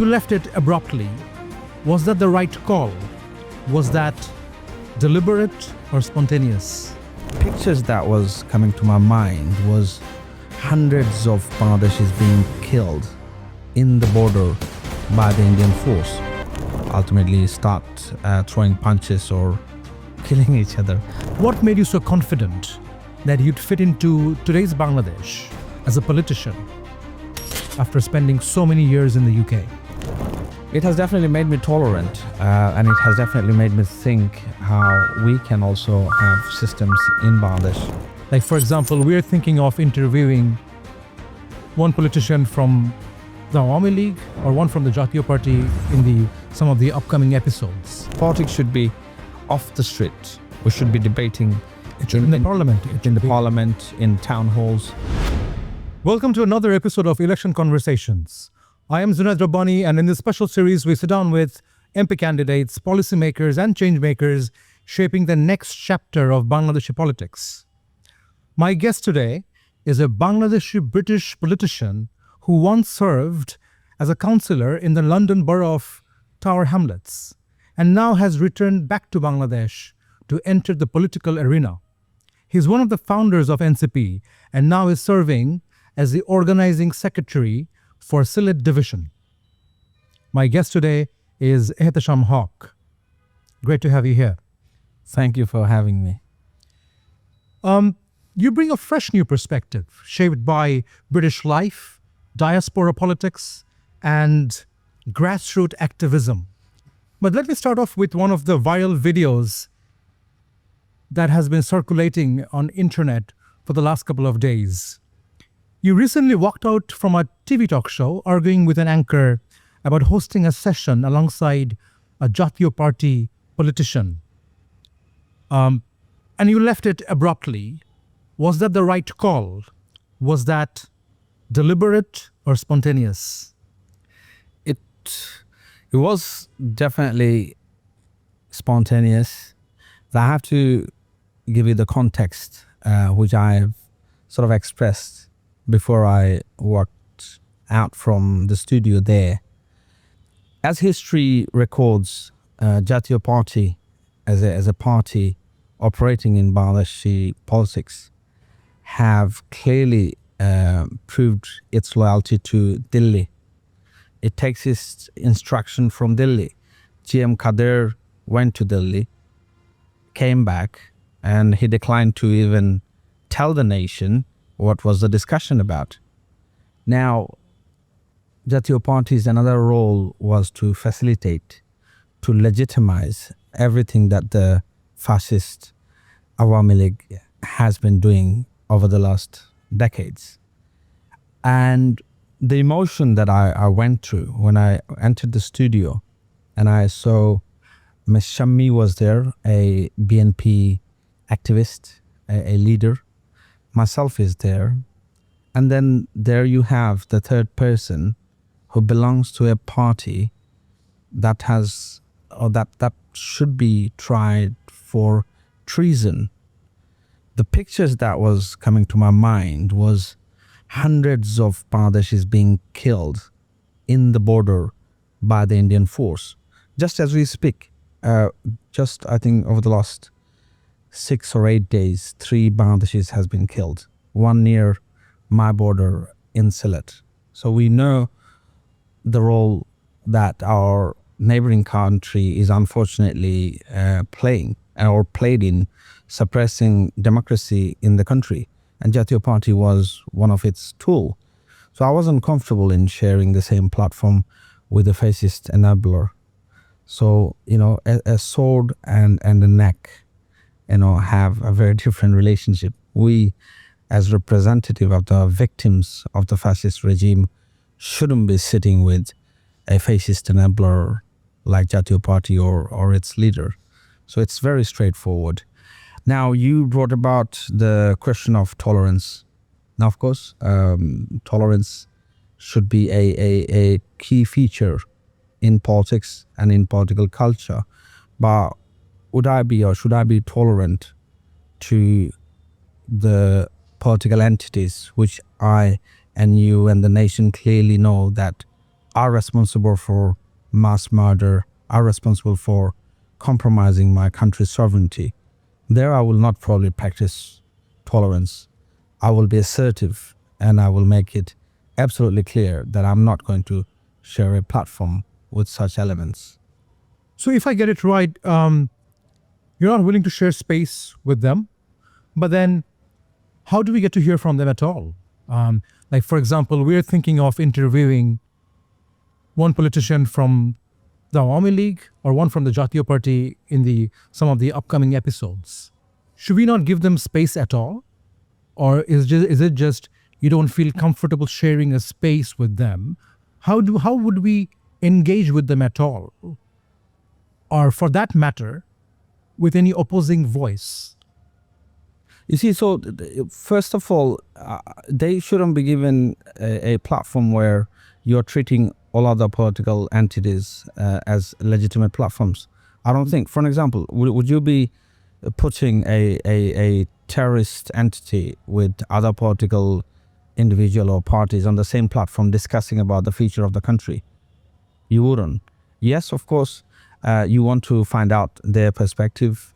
You left it abruptly. Was that the right call? Was that deliberate or spontaneous? Pictures that was coming to my mind was hundreds of Bangladeshis being killed in the border by the Indian force. Ultimately start throwing punches or killing each other. What made you so confident that you'd fit into today's Bangladesh as a politician after spending so many years in the UK? It has definitely made me tolerant, and it has definitely made me think how we can also have systems in Bangladesh. Like, for example, we're thinking of interviewing one politician from the Awami League or one from the Jatiyo Party in some of the upcoming episodes. Politics should be off the street. We should be debating In the parliament. in the parliament, in town halls. Welcome to another episode of Election Conversations. I am Zunaed Rabbani, and in this special series, we sit down with MP candidates, policymakers, and changemakers shaping the next chapter of Bangladeshi politics. My guest today is a Bangladeshi British politician who once served as a councillor in the London borough of Tower Hamlets and now has returned back to Bangladesh to enter the political arena. He's one of the founders of NCP and now is serving as the organizing secretary for Sylhet Division. My guest today is Ehtasham Haque. Great to have you here. Thank you for having me. You bring a fresh new perspective shaped by British life, diaspora politics, and grassroots activism. But let me start off with one of the viral videos that has been circulating on internet for the last couple of days. You recently walked out from a TV talk show arguing with an anchor about hosting a session alongside a Jatiyo Party politician. And you left it abruptly. Was that the right call? Was that deliberate or spontaneous? It was definitely spontaneous. I have to give you the context, which I've sort of expressed before I walked out from the studio there. As history records, Jatiyo Party as a party operating in Bangladeshi politics have clearly proved its loyalty to Delhi. It takes its instruction from Delhi. GM Kader went to Delhi, came back, and he declined to even tell the nation what was the discussion about. Now, Jatiyo Party's another role was to facilitate, to legitimize everything that the fascist Awami League has been doing over the last decades. And the emotion that I went through when I entered the studio and I saw Ms. Shammi was there, a BNP activist, a leader. Myself is there. And then there you have the third person who belongs to a party that has, or that should be tried for treason. The pictures that was coming to my mind was hundreds of Bangladeshis being killed in the border by the Indian force. Just as we speak, I think over the last 6 or 8 days, 3 Bangladeshis has been killed. One near my border in Sylhet. So we know the role that our neighboring country is unfortunately playing or played in suppressing democracy in the country. And Jatiyo Party was one of its tools. So I wasn't comfortable in sharing the same platform with a fascist enabler. So, a sword and a neck, have a very different relationship. We, as representative of the victims of the fascist regime, shouldn't be sitting with a fascist enabler like Jatiyo Party or its leader. So it's very straightforward. Now, you brought about the question of tolerance. Now, of course, tolerance should be a key feature in politics and in political culture. But would I be or should I be tolerant to the political entities which I and you and the nation clearly know that are responsible for mass murder, are responsible for compromising my country's sovereignty, there I will not probably practice tolerance. I will be assertive and I will make it absolutely clear that I'm not going to share a platform with such elements. So if I get it right, you're not willing to share space with them, but then how do we get to hear from them at all? Like, for example, we're thinking of interviewing one politician from the Awami League or one from the Jatiya Party in some of the upcoming episodes. Should we not give them space at all? Or is it just you don't feel comfortable sharing a space with them? How would we engage with them at all? Or for that matter, with any opposing voice? You see, so first of all, they shouldn't be given a platform where you're treating all other political entities as legitimate platforms. I don't think. For an example, would you be putting a terrorist entity with other political individual or parties on the same platform discussing about the future of the country? You wouldn't. Yes, of course, you want to find out their perspective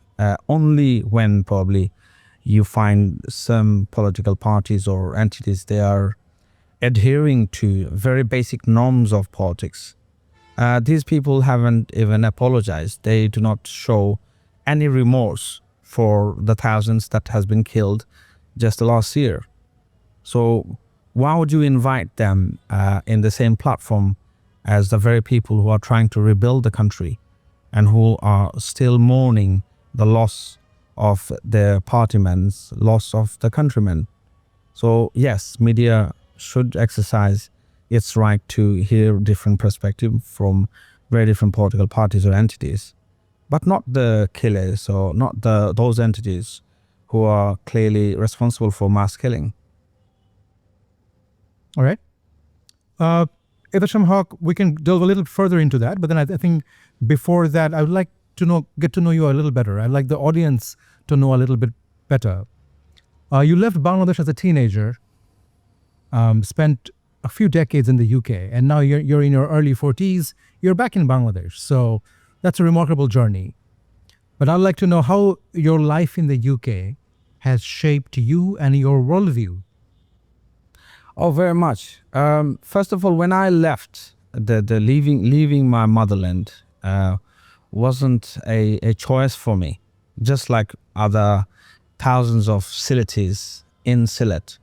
only when probably you find some political parties or entities, they are adhering to very basic norms of politics. These people haven't even apologized. They do not show any remorse for the thousands that has been killed just last year. So why would you invite them in the same platform as the very people who are trying to rebuild the country and who are still mourning the loss of their partymen, loss of the countrymen? So yes, media should exercise its right to hear different perspectives from very different political parties or entities, but not the killers or not those entities who are clearly responsible for mass killing. All right. Ehtasham Haque, we can delve a little further into that, but then I think before that, I would like to get to know you a little better. I'd like the audience to know a little bit better. You left Bangladesh as a teenager, spent a few decades in the UK, and now you're in your early 40s. You're back in Bangladesh, so that's a remarkable journey. But I'd like to know how your life in the UK has shaped you and your worldview. Oh, very much. First of all, when I left, the leaving my motherland wasn't a choice for me. Just like other thousands of Siletis in Sylhet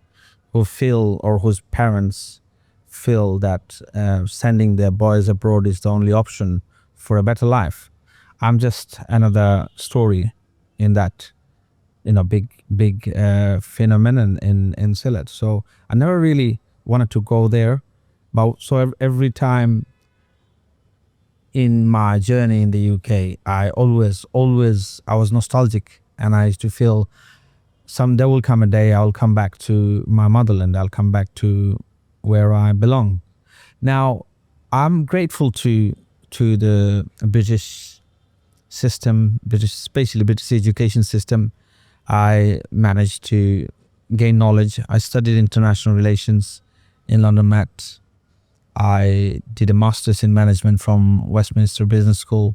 who feel, or whose parents feel, that sending their boys abroad is the only option for a better life. I'm just another story in that, big phenomenon in Sylhet. So I never really wanted to go there, but so every time in my journey in the UK, I was nostalgic, and I used to feel there will come a day I'll come back to my motherland. I'll come back to where I belong. Now, I'm grateful to the British system, especially British education system. I managed to gain knowledge. I studied international relations in London Met. I did a master's in management from Westminster Business School,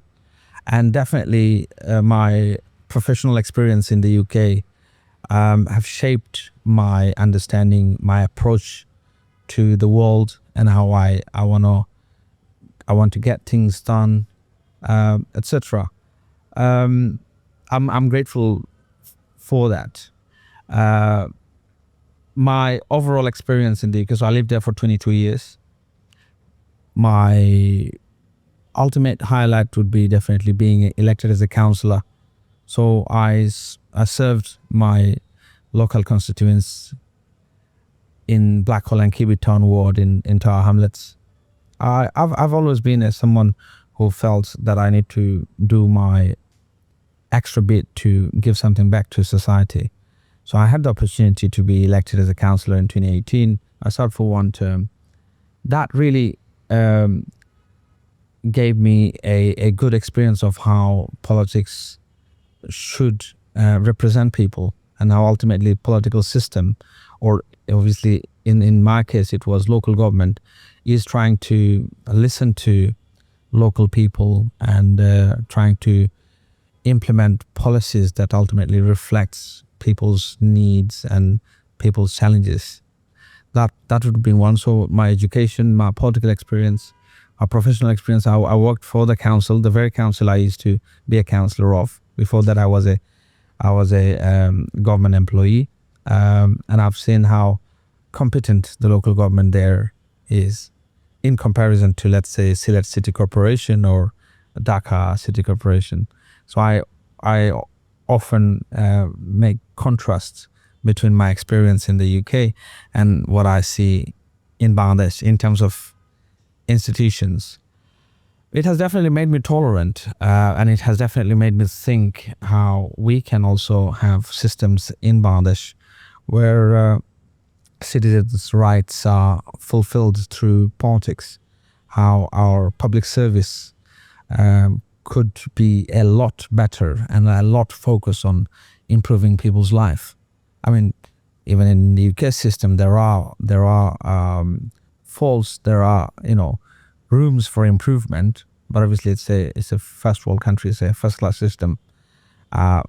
and definitely my professional experience in the UK have shaped my understanding, my approach to the world, and how I want to get things done, etc. I'm grateful for that. My overall experience in the UK, so I lived there for 22 years. My ultimate highlight would be definitely being elected as a councillor. So I served my local constituents in Blackhall and Kiwi Town ward in Tower Hamlets. I've always been someone who felt that I need to do my extra bit to give something back to society. So I had the opportunity to be elected as a councillor in 2018. I served for one term. That really gave me a good experience of how politics should represent people, and how ultimately political system, or obviously in my case it was local government, is trying to listen to local people and trying to implement policies that ultimately reflects people's needs and people's challenges. That would be one. So my education, my political experience, my professional experience. I worked for the council, the very council I used to be a councillor of. Before that, I was a government employee, and I've seen how competent the local government there is in comparison to, let's say, Sylhet City Corporation or Dhaka City Corporation. So I often make contrasts between my experience in the UK and what I see in Bangladesh in terms of institutions. It has definitely made me tolerant, and it has definitely made me think how we can also have systems in Bangladesh where citizens' rights are fulfilled through politics, how our public service could be a lot better and a lot focused on improving people's life. I mean, even in the UK system, there are faults, there are rooms for improvement. But obviously, it's a first world country, it's a first class system. On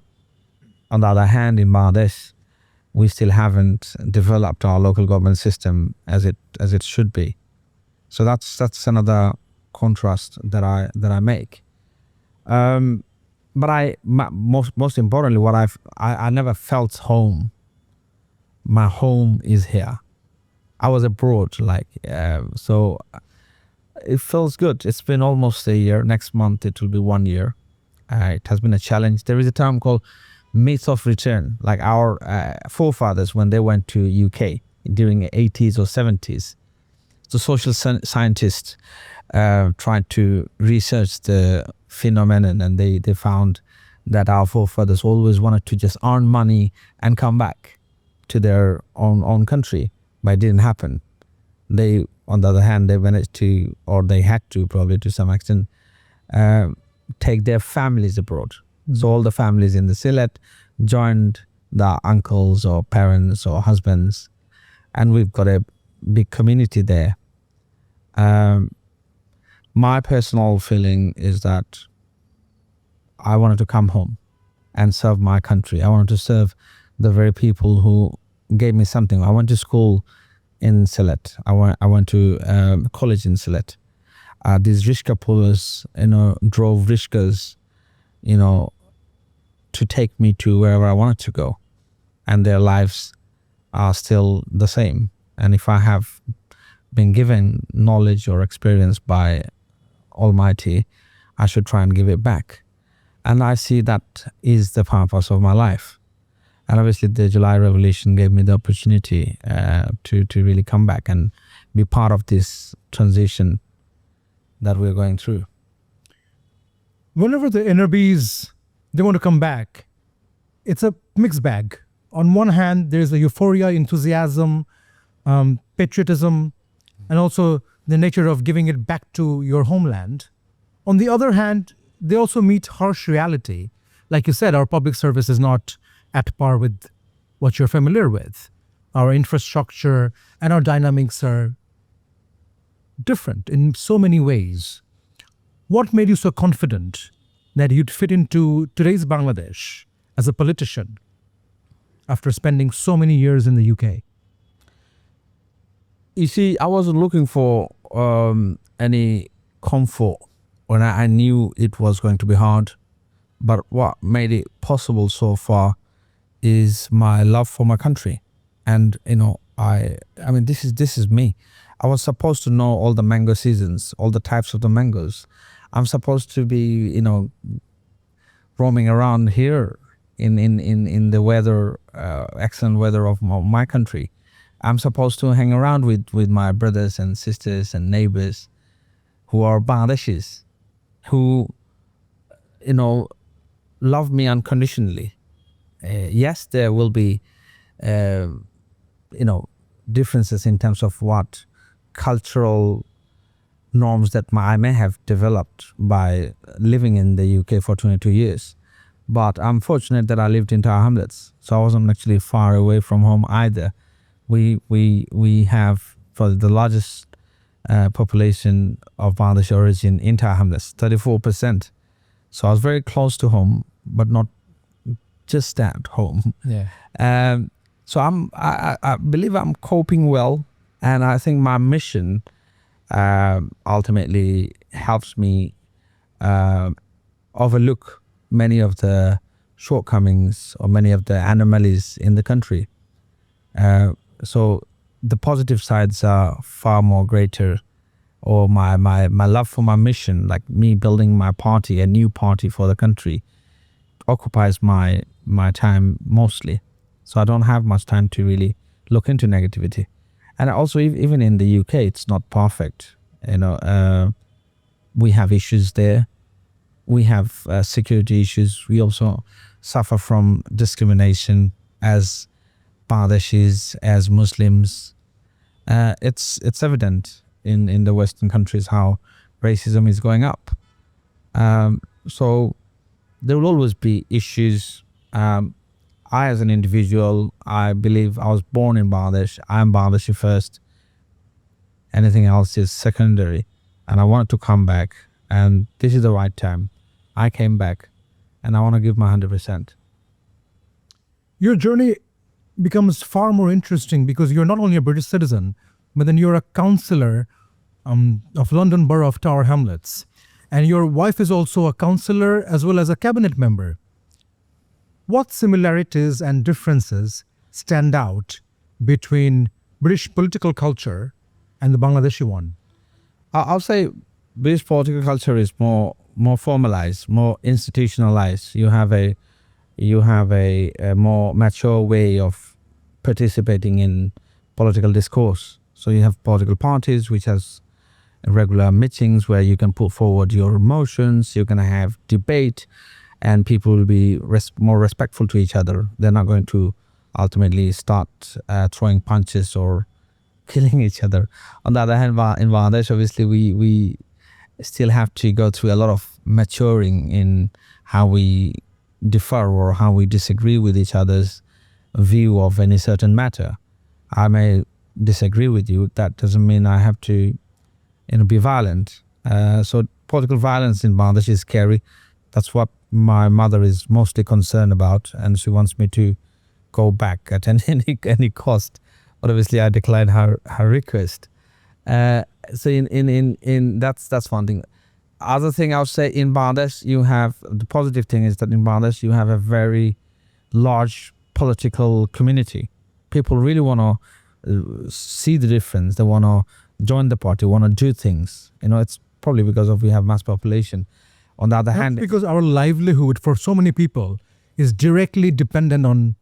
the other hand, in Bangladesh, we still haven't developed our local government system as it should be. So that's another contrast that I make. But most importantly, what I never felt home. My home is here. I was abroad, so it feels good. It's been almost a year. Next month it will be 1 year. It has been a challenge. There is a term called myth of return. Like our forefathers, when they went to UK during the 80s or 70s, the social scientists tried to research the phenomenon, and they found that our forefathers always wanted to just earn money and come back to their own country, but it didn't happen. They, on the other hand, they managed to, or they had to probably to some extent, take their families abroad. So all the families in the Sylhet joined the uncles or parents or husbands, and we've got a big community there. My personal feeling is that I wanted to come home and serve my country. I wanted to serve the very people who gave me something. I went to school in Sylhet. I went to college in Sylhet. These Rishka pullers, drove Rishkas, to take me to wherever I wanted to go, and their lives are still the same. And if I have been given knowledge or experience by Almighty, I should try and give it back. And I see that is the purpose of my life. And obviously the July Revolution gave me the opportunity to really come back and be part of this transition that we're going through. Whenever the NRBs, they want to come back, it's a mixed bag. On one hand, there's a euphoria, enthusiasm, patriotism, and also the nature of giving it back to your homeland. On the other hand, they also meet harsh reality. Like you said, our public service is not at par with what you're familiar with. Our infrastructure and our dynamics are different in so many ways. What made you so confident that you'd fit into today's Bangladesh as a politician after spending so many years in the UK? You see, I wasn't looking for any comfort when I knew it was going to be hard. But what made it possible so far is my love for my country. And, I mean, this is me. I was supposed to know all the mango seasons, all the types of the mangoes. I'm supposed to be, roaming around here in the weather, excellent weather of my country. I'm supposed to hang around with my brothers and sisters and neighbors who are Bangladeshis, who, love me unconditionally. Yes, there will be, differences in terms of what cultural norms that I may have developed by living in the UK for 22 years. But I'm fortunate that I lived in Tower Hamlets, so I wasn't actually far away from home either. We have, for the largest population of Bangladeshi origin entire hamlets, 34%. So I was very close to home, but not just at home. Yeah. So I believe I'm coping well, and I think my mission ultimately helps me overlook many of the shortcomings or many of the anomalies in the country. So the positive sides are far more greater, or my love for my mission, like me building my party, a new party for the country, occupies my time mostly. So I don't have much time to really look into negativity. And also, even in the UK, it's not perfect. We have issues there. We have security issues. We also suffer from discrimination as Bangladeshis, as Muslims. It's evident in the Western countries how racism is going up. So there will always be issues. I, as an individual, I believe I was born in Bangladesh. I'm Bangladeshi first. Anything else is secondary. And I wanted to come back. And this is the right time. I came back. And I want to give my 100%. Your journey becomes far more interesting because you're not only a British citizen, but then you're a councillor of London Borough of Tower Hamlets. And your wife is also a councillor as well as a cabinet member. What similarities and differences stand out between British political culture and the Bangladeshi one? I'll say British political culture is more formalized, more institutionalized. You have a more mature way of participating in political discourse. So you have political parties which has regular meetings where you can put forward your motions. You're going to have debate, and people will be more respectful to each other. They're not going to ultimately start throwing punches or killing each other. On the other hand, in Bangladesh, obviously, we still have to go through a lot of maturing in how we differ or how we disagree with each other's view of any certain matter. I may disagree with you. That doesn't mean I have to be violent. So political violence in Bangladesh is scary. That's what my mother is mostly concerned about, and she wants me to go back at any cost. But obviously, I declined her request. So in that's one thing. Other thing I would say, in Bangladesh, you have the positive thing is that in Bangladesh you have a very large political community. People really want to see the difference. They want to join the party, want to do things. It's probably because we have mass population. On the other hand, because our livelihood for so many people is directly dependent on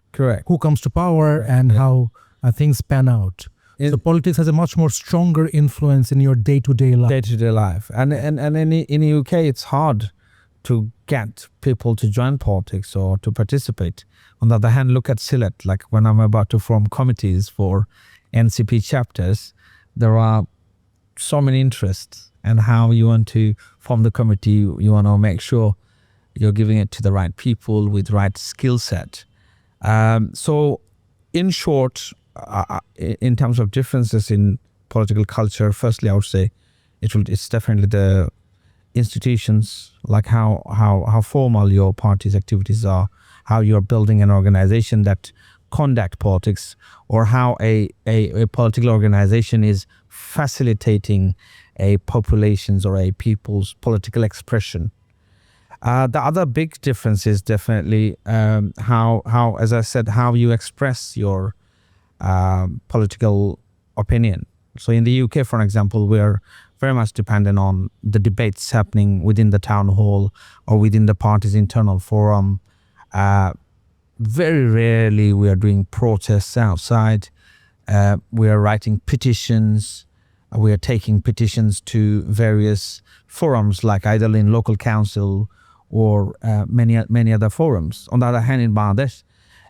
who comes to power and how things pan out. So politics has a much more stronger influence in your day-to-day life. And in the UK, it's hard to get people to join politics or to participate. On the other hand, look at Sylhet. Like when I'm about to form committees for NCP chapters, there are so many interests, and how you want to form the committee, you want to make sure you're giving it to the right people with right skill set. So in short, in terms of differences in political culture, firstly, I would say it's definitely the institutions, like how formal your party's activities are, how you're building an organization that conduct politics, or how a political organization is facilitating a population's or a people's political expression. The other big difference is definitely how, as I said, how you express your political opinion. So in the UK, for example, we're very much dependent on the debates happening within the town hall or within the party's internal forum. Very rarely we are doing protests outside. We are writing petitions. We are taking petitions to various forums, like either in local council or many other forums. On the other hand, in Bangladesh,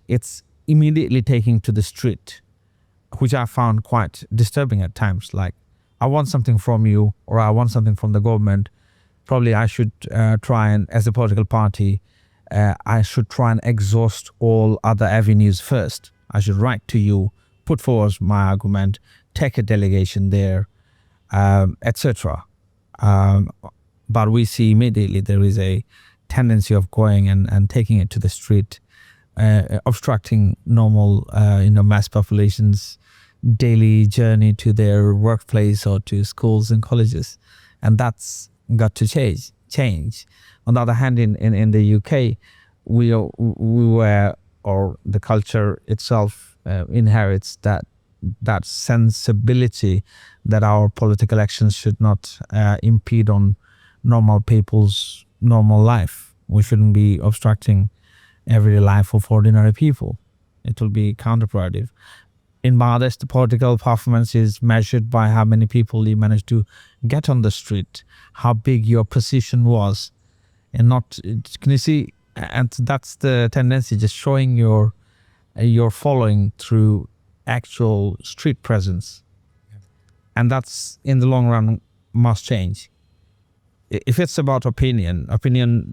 it's immediately taking to the street, which I found quite disturbing at times. Like, I want something from you, or I want something from the government. Probably I should try and, as a political party, I should try and exhaust all other avenues first. I should write to you, put forward my argument, take a delegation there, etc. But we see immediately there is a tendency of going and taking it to the street, obstructing normal, mass populations' daily journey to their workplace or to schools and colleges, and that's got to change. On the other hand, in the UK, we were, or the culture itself inherits that sensibility that our political actions should not impede on normal people's normal life. We shouldn't be obstructing everyday life of ordinary people. It will be counterproductive. In Bangladesh, the political performance is measured by how many people you managed to get on the street, how big your position was, and not, can you see? And that's the tendency, just showing your following through actual street presence. And that's, in the long run, must change. If it's about opinion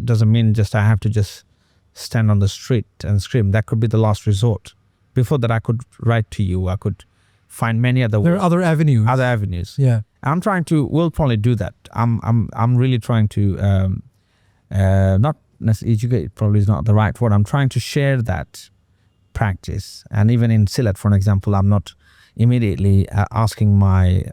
doesn't mean just I have to just stand on the street and scream. That could be the last resort. Before that, I could write to you. I could find many other ways. There are other avenues. Other avenues. Yeah. We'll probably do that. I'm really trying to, not necessarily educate, probably is not the right word. I'm trying to share that practice. And even in Sylhet, for example, I'm not immediately asking my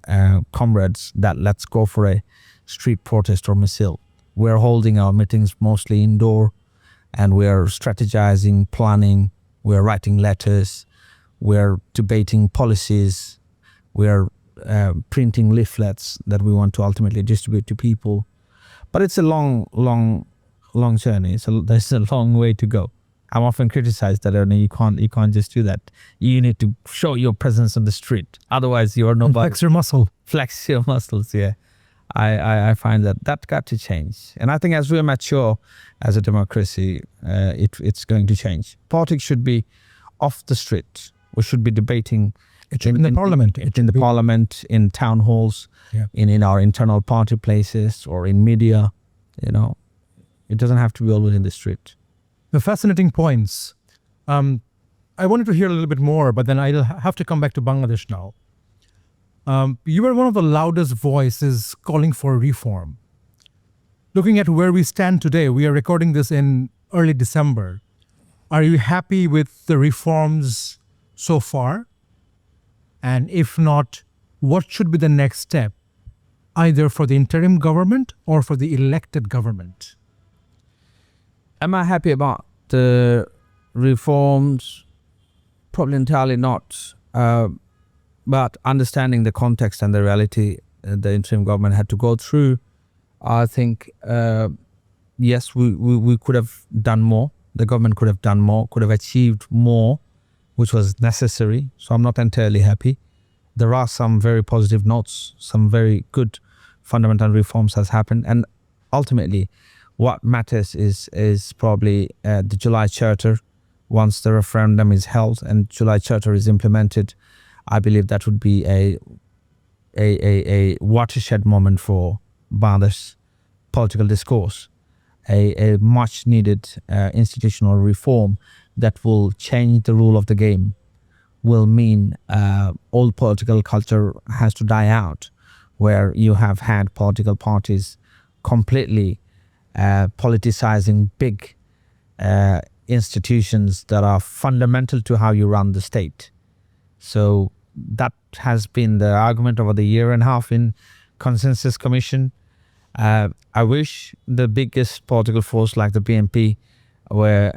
comrades that let's go for a street protest or misil. We're holding our meetings mostly indoor, and we're strategizing, planning, we're writing letters, we're debating policies, we're printing leaflets that we want to ultimately distribute to people. But it's a long journey. So there's a long way to go. I'm often criticized that you can't just do that. You need to show your presence on the street. Otherwise, you are nobody. Flex your muscle. Flex your muscles, yeah. I find that got to change. And I think as we mature as a democracy, it's going to change. Politics should be off the street. We should be debating in the parliament. In the parliament, in town halls, yeah. in our internal party places, or in media. It doesn't have to be always in the street. The fascinating points. I wanted to hear a little bit more, but then I'll have to come back to Bangladesh now. You were one of the loudest voices calling for reform. Looking at where we stand today, we are recording this in early December. Are you happy with the reforms so far? And if not, what should be the next step, either for the interim government or for the elected government? Am I happy about the reforms? Probably entirely not. But understanding the context and the reality the interim government had to go through, I think, yes, we could have done more. The government could have done more, could have achieved more, which was necessary. So I'm not entirely happy. There are some very positive notes, some very good fundamental reforms has happened. And ultimately, what matters is probably the July Charter. Once the referendum is held and July Charter is implemented, I believe that would be a watershed moment for Bangladesh political discourse, a much needed institutional reform that will change the rule of the game, will mean old political culture has to die out, where you have had political parties completely politicizing big institutions that are fundamental to how you run the state. So that has been the argument over the year and a half in Consensus Commission. I wish the biggest political force like the BNP were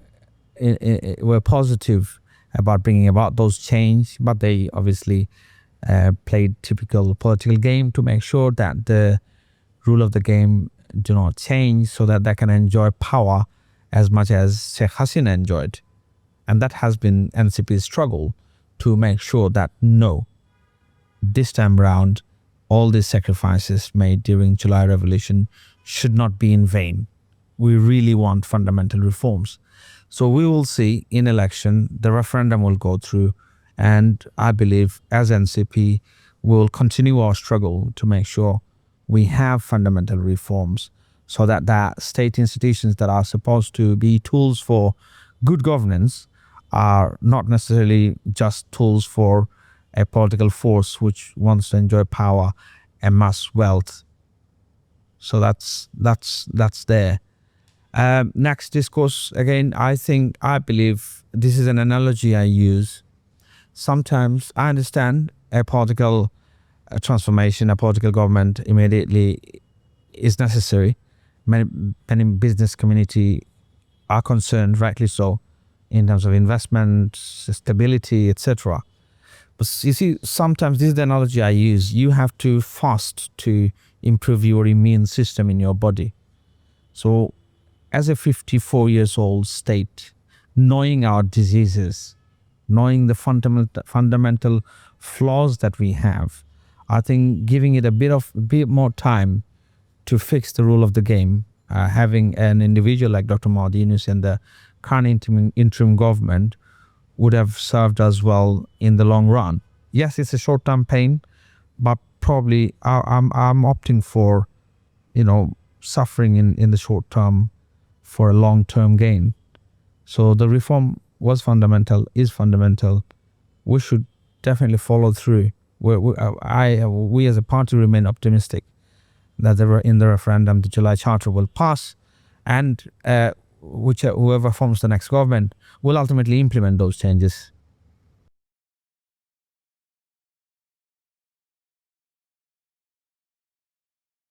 positive about bringing about those change, but they obviously played typical political game to make sure that the rule of the game do not change so that they can enjoy power as much as Sheikh Hasina enjoyed. And that has been NCP's struggle to make sure that no, this time round, all these sacrifices made during July Revolution should not be in vain. We really want fundamental reforms. So we will see in election, the referendum will go through, and I believe as NCP, we will continue our struggle to make sure we have fundamental reforms so that the state institutions that are supposed to be tools for good governance are not necessarily just tools for a political force which wants to enjoy power amass wealth. So that's there. Next discourse, again, I believe this is an analogy I use. Sometimes I understand a political transformation, a political government immediately is necessary. Many business community are concerned, rightly so, in terms of investment, stability, etc. But you see, sometimes this is the analogy I use. You have to fast to improve your immune system in your body. So as a 54 years old state, knowing our diseases, knowing the fundamental flaws that we have, I think giving it a bit more time to fix the rule of the game, having an individual like Dr. Mahdi Yunus and the current interim government would have served us well in the long run. Yes, it's a short-term pain, but probably I'm opting for, suffering in the short term for a long-term gain. So the reform was fundamental, is fundamental. We should definitely follow through. We as a party remain optimistic that in the referendum the July Charter will pass, and whoever forms the next government will ultimately implement those changes.